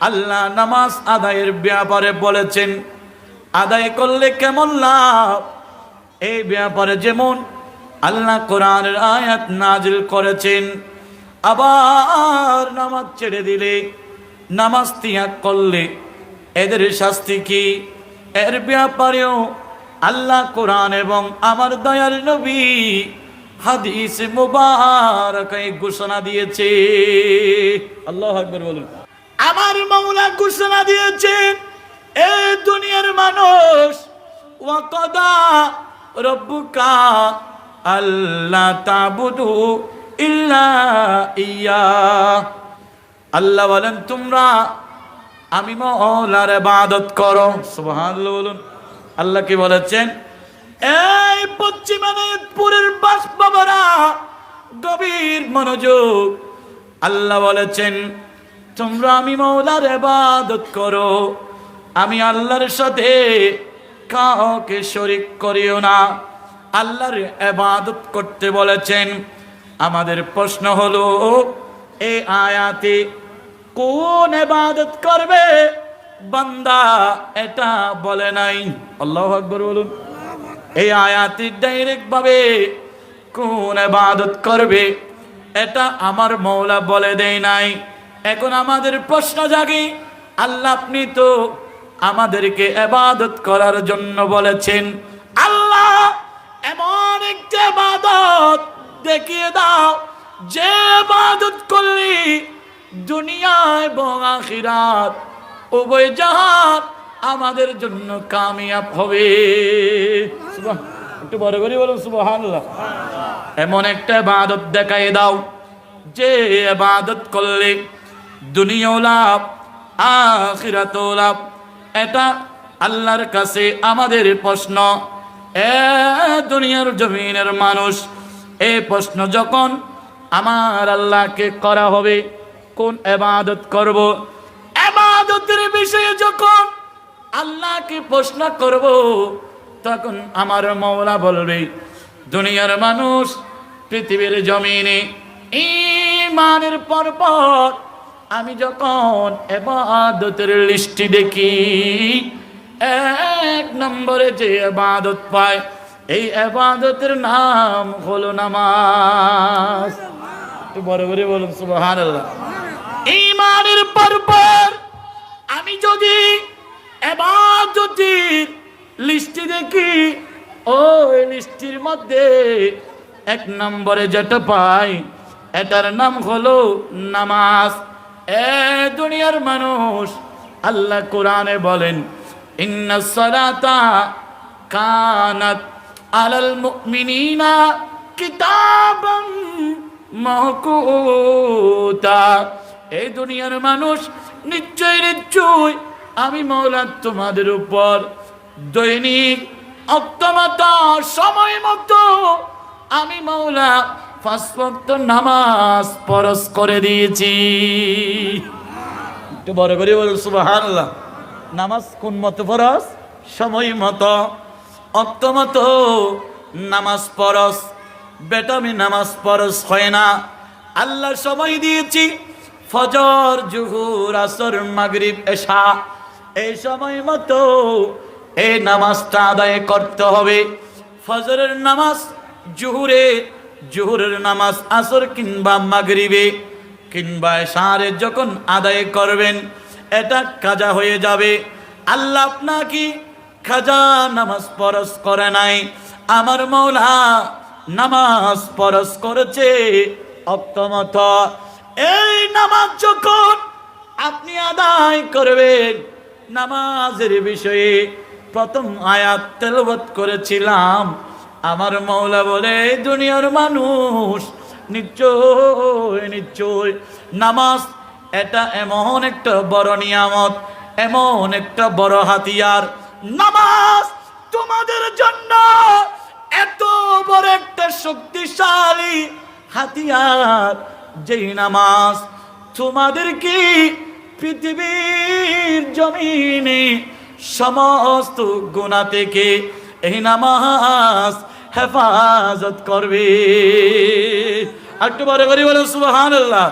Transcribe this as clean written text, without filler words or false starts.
আল্লাহ নামাজ আদায়ের ব্যাপারে বলেছেন, আদায় করলে কেমন লাভ, এই ব্যাপারে যেমন আল্লাহ কোরআনের আয়াত নাজিল করেছেন। আবার নামাজ ছেড়ে দিলে, নামাজ ত্যাগ করলে এদের শাস্তি কি, এর ব্যাপারেও আল্লাহ কোরআন এবং আমার দয়াল নবী হাদিস মুবারকায় ঘোষণা দিয়েছে। আল্লাহু আকবার বলুন। আমার মাওলা ঘোষণা দিয়েছেন, এ দুনিয়ার মানুষ, ওয়াকাদা রব্বুকা আল্লা তা'বুদু ইল্লা ইয়া। আল্লাহ বলেন তোমরা আমি মাওলার ইবাদত করো। সুবহানাল্লাহ বলুন। আল্লাহ কি বলেছেন? এই পশ্চিমানপুরের বাস বাবারা গভীর মনোযোগ। আল্লাহ বলেছেন তোমরা আমি মাওলার ইবাদত করো, আমি আল্লাহর সাথে কাউকে শরীক করিও না। আল্লাহর ইবাদত করতে বলেছেন। আমাদের প্রশ্ন হলো, এই আয়াতে কোন ইবাদত করবে বান্দা এটা বলে নাই। আল্লাহু আকবার বলুন। এই আয়াতে ডাইরেক্ট ভাবে কোন ইবাদত করবে এটা আমার মাওলা বলে দেয় নাই। এখন আমাদের প্রশ্ন জাগে, আল্লাহ আপনি তো আমাদেরকে ইবাদত করার জন্য বলেছেন, আল্লাহ এমন একটা ইবাদত দেখিয়ে দাও যে ইবাদত করলে দুনিয়া এবং আখিরাত উভয় জাহান আমাদের জন্য কামিয়াব হবে। একটু বড় করে বলুন সুবহানাল্লাহ। এমন একটা ইবাদত দেখাই দাও যে ইবাদত করলে দুনিয়াও লাভ আখিরাতও লাভ। এটা আল্লাহর কাছে আমাদের প্রশ্ন। দুনিয়ার জমিনের মানুষ, এই প্রশ্ন যখন আমার আল্লাহকে করা হবে কোন ইবাদত করব, ইবাদতের বিষয়ে যখন আল্লাহকে প্রশ্ন করব, তখন আমার মাওলা বলবে দুনিয়ার মানুষ পৃথিবীর জমিনে ঈমানের পর আমি যখন ইবাদতের লিস্টি দেখি, এক নম্বরে যে ইবাদত পায় এই ইবাদতের নাম হলো নামাজ। একটু বড় করে বলুন সুবহানাল্লাহ। ঈমানের পর আমি যদি ইবাদতের লিস্টি দেখি, ওই লিস্টির মধ্যে এক নম্বরে যেটা পাই এটার নাম হলো নামাজ। দুনিয়ার মানুষ, আল্লাহ কোরআনে বলেন ইন্নাস সালাতা কানাত আলাল মুমিনিনা কিতাবাম মাওকুতা। এই দুনিয়ার মানুষ, নিশ্চয় আমি মাওলা তোমাদের উপর দৈনিক অক্তমতা সময় মতো আমি মাওলা 5 ওয়াক্ত নামাজ ফরজ করে দিয়েছি। একটু বড় করে বলুন সুবহানাল্লাহ। নামাজ কোন মতো ফরজ? সময় মতো, অক্ত মতো নামাজ ফরজ। বেটামি নামাজ ফরজ হয় না। আল্লাহ সময় দিয়েছি ফজর, জোহর, আসর, মাগরিব, এশা। এই সময় মতো এই নামাজটা আদায় করতে হবে। ফজরের নামাজ জোহরে, জোহরের নামাজ আসর কিংবা মাগরিবে কিংবা এশারে যখন আদায় করবেন এটা কাজা হয়ে যাবে। আল্লাহ আপনাকে কাজা নামাজ ফরজ করে নাই, আমার মাওলা নামাজ ফরজ করেছে অক্তমত। এই নামাজ যখন আপনি আদায় করবেন, নামাজের বিষয়ে প্রথম আয়াত তেলাওয়াত করেছিলাম। আমার মাওলা বলে দুনিয়ার মানুষ, নিশ্চয় নামাজ এটা এমন একটা বড় নিয়ামত, এমন একটা বড় হাতিয়ার। নামাজ তোমাদের জন্য এত বড় একটা শক্তিশালী হাতিয়ার, যেই নামাজ তোমাদেরকে পৃথিবীর জমিনে সমস্ত গুনাহ থেকে এই নামাজ হেফাজত করবে। একটু বড় করে বলো সুবহানাল্লাহ।